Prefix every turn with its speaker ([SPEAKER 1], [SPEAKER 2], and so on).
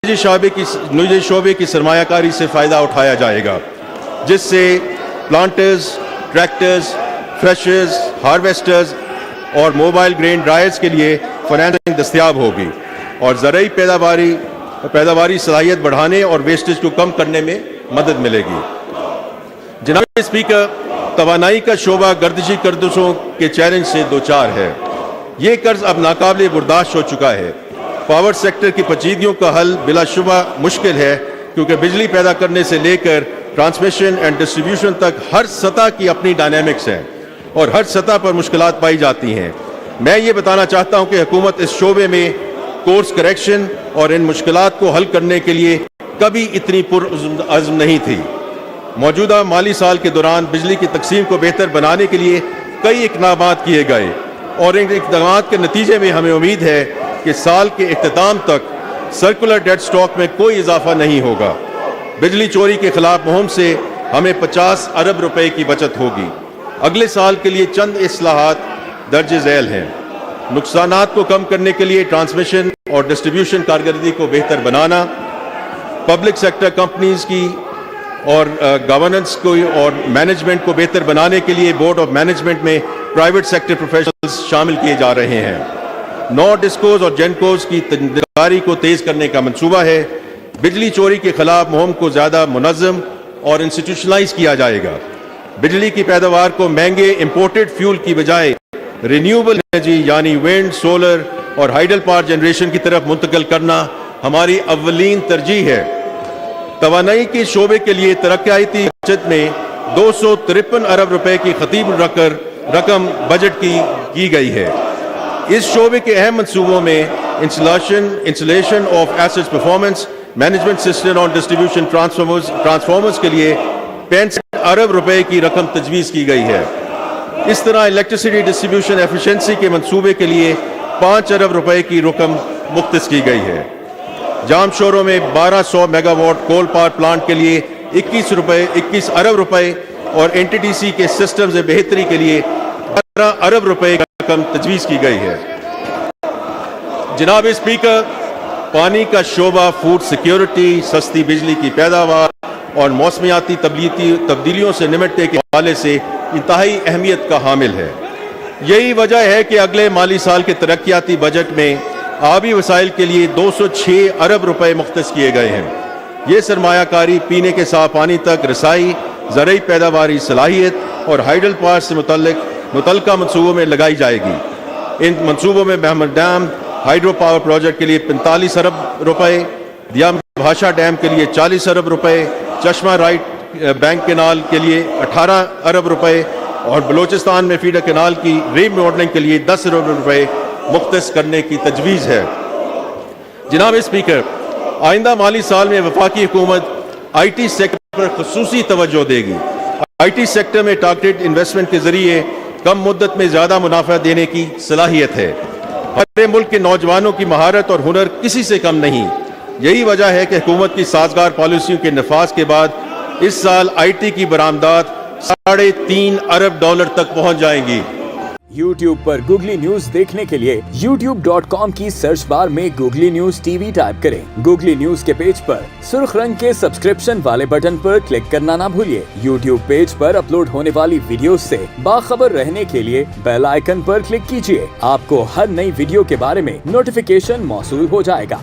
[SPEAKER 1] निजी शोबे की सरमायाकारी से फ़ायदा उठाया जाएगा, जिससे प्लांटर्स, ट्रैक्टर्स, थ्रेशर्स, हार्वेस्टर्स और मोबाइल ग्रेन ड्रायर्स के लिए फाइनेंसिंग दस्तयाब होगी और ज़रूरी पैदावारी सलाहियत बढ़ाने और वेस्टेज को कम करने में मदद मिलेगी। जनाब स्पीकर, तवानाई का शोबा गर्दिशी कर्जों के चैलेंज से दो चार है। ये कर्ज अब नाकाबिले बर्दाश्त हो चुका है। पावर सेक्टर की पेचीदगियों का हल बिलाशुबा मुश्किल है, क्योंकि बिजली पैदा करने से लेकर ट्रांसमिशन एंड डिस्ट्रीब्यूशन तक हर सतह की अपनी डायनेमिक्स हैं और हर सतह पर मुश्किलात पाई जाती हैं। मैं ये बताना चाहता हूँ कि हुकूमत इस शोबे में कोर्स करेक्शन और इन मुश्किलात को हल करने के लिए कभी इतनी पुरअज़्म नहीं थी। मौजूदा माली साल के दौरान बिजली की तकसीम को बेहतर बनाने के लिए कई इक़दाम किए गए और इन इक़दाम के नतीजे में हमें उम्मीद है कि साल के इख्तिताम तक सर्कुलर डेट स्टॉक में कोई इजाफा नहीं होगा। बिजली चोरी के खिलाफ मुहिम से हमें 50 अरब रुपए की बचत होगी। अगले साल के लिए चंद इस्लाहात दर्ज झैल हैं। नुकसानात को कम करने के लिए ट्रांसमिशन और डिस्ट्रीब्यूशन कारकर्दगी को बेहतर बनाना, पब्लिक सेक्टर कंपनीज की और गवर्नेंस को और मैनेजमेंट को बेहतर बनाने के लिए बोर्ड ऑफ मैनेजमेंट में प्राइवेट सेक्टर प्रोफेशनल्स शामिल किए जा रहे हैं। 9 डिस्कोज और जेनकोज की तैयारी को तेज़ करने का मंसूबा है। बिजली चोरी के खिलाफ मुहिम को ज़्यादा मुनज़्ज़म और इंस्टीट्यूशनलाइज किया जाएगा। बिजली की पैदावार को महंगे इंपोर्टेड फ्यूल की बजाय रिन्यूएबल एनर्जी यानी विंड, सोलर और हाइडल पावर जनरेशन की तरफ मुंतकिल करना हमारी अव्वलीन तरजीह है। तवानाई के शोबे के लिए तरक्याती बजट में 253 अरब रुपए की खतीब रकम बजट की गई है। इस शोबे के अहम मंसूबों में installation of assets performance management system और डिस्ट्रीब्यूशन ट्रांसफॉर्मर्स के लिए 65 अरब रुपए की रकम तजवीज़ की गई है। इस तरह इलेक्ट्रिसिटी डिस्ट्रीब्यूशन एफिशिएंसी के मंसूबे के लिए 5 अरब रुपए की रकम मुख्तस की गई है। जाम शोरों में 1200 मेगावाट कोल पावर प्लांट के लिए 21 अरब रुपए और एनटीटीसी के सिस्टम से बेहतरी के लिए 12 अरब रुपए की रकम तजवीज़ की गई है। जनाब स्पीकर, पानी का शोबा फूड सिक्योरिटी, सस्ती बिजली की पैदावार और मौसमियाती तब्दीलियों से निपटने के हवाले से इंतहाई अहमियत का हामिल है। यही वजह है कि अगले माली साल के तरक्याती बजट में आबी वसाइल के लिए 206 अरब रुपए मुख्तस किए गए हैं। ये सरमायाकारी पीने के साफ पानी तक रसाई, ज़रूरी पैदावारी सलाहियत और हाइडल पावर से मुतल्लिका मनसूबों में लगाई जाएगी। इन मनसूबों में बहमत डैम हाइड्रो पावर प्रोजेक्ट के लिए 45 अरब रुपए, दियाम भाषा डैम के लिए 40 अरब रुपए, चश्मा राइट बैंक केनाल के लिए 18 अरब रुपए और बलूचिस्तान में फीडर केनाल की रीमॉडलिंग के लिए 10 अरब रुपए मुख्तस करने की तजवीज़ है। जनाब स्पीकर, आइंदा माली साल में वफाकी हुकूमत IT सेक्टर पर खुसूसी तवज्जो देगी। IT सेक्टर में टारगेटेड इन्वेस्टमेंट के जरिए कम मुद्दत में ज़्यादा मुनाफा देने की सलाहियत है। हमारे मुल्क के नौजवानों की महारत और हुनर किसी से कम नहीं। यही वजह है कि हुकूमत की साजगार पॉलिसियों के नफाज के बाद इस साल IT की बरामदात $3.5 अरब तक पहुंच जाएंगी।
[SPEAKER 2] YouTube पर गूगली न्यूज देखने के लिए youtube.com की सर्च बार में गूगली न्यूज TV टाइप करें। गूगली न्यूज के पेज पर सुर्ख रंग के सब्सक्रिप्शन वाले बटन पर क्लिक करना ना भूलिए। YouTube पेज पर अपलोड होने वाली वीडियोस से बाखबर रहने के लिए बेल आइकन पर क्लिक कीजिए। आपको हर नई वीडियो के बारे में नोटिफिकेशन मौसूल हो जाएगा।